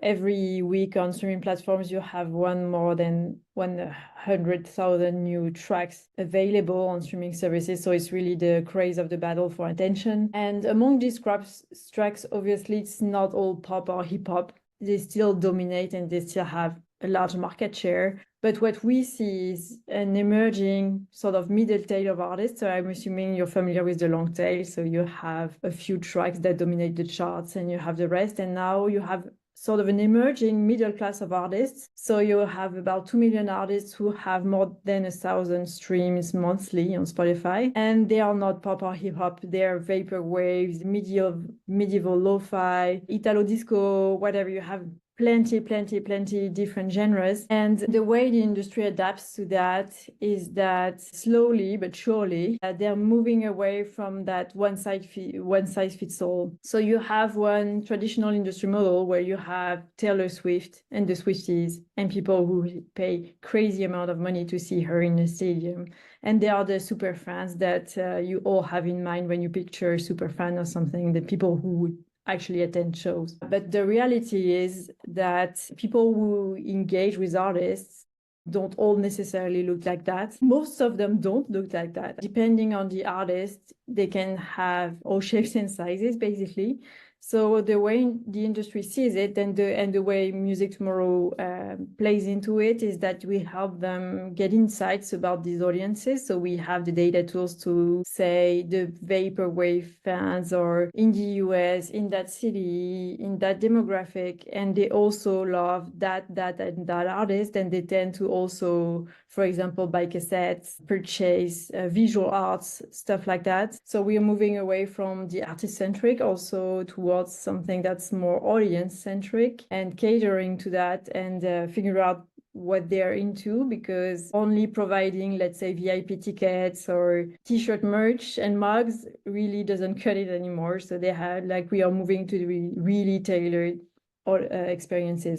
every week on streaming platforms, you have more than 100,000 new tracks available on streaming services. So it's really the craze of the battle for attention. And among these tracks, obviously, it's not all pop or hip hop. They still dominate and they still have a large market share. But what we see is an emerging sort of middle tail of artists. So I'm assuming you're familiar with the long tail. So you have a few tracks that dominate the charts and you have the rest. And now you have sort of an emerging middle class of artists. So you have about 2 million artists who have more than 1,000 streams monthly on Spotify. And they are not pop or hip hop. They're vaporwave, medieval lo-fi, Italo disco, whatever. You have plenty different genres. And the way the industry adapts to that is that slowly but surely, they're moving away from that one size fits all. So you have one traditional industry model where you have Taylor Swift and the Swifties and people who pay crazy amount of money to see her in a stadium. And they are the super fans that you all have in mind when you picture super fan or something, the people who would actually attend shows. But the reality is that people who engage with artists don't all necessarily look like that. Most of them don't look like that. Depending on the artist, they can have all shapes and sizes, basically. So the way the industry sees it and the way Music Tomorrow plays into it is that we help them get insights about these audiences. So we have the data tools to say the vaporwave fans are in the US, in that city, in that demographic, and they also love that artist, and they tend to also, for example, buy cassettes, purchase visual arts, stuff like that. So we are moving away from the artist-centric also towards something that's more audience-centric and catering to that and figure out what they're into, because only providing, let's say, VIP tickets or t-shirt merch and mugs really doesn't cut it anymore. So we are moving to the really tailored experiences.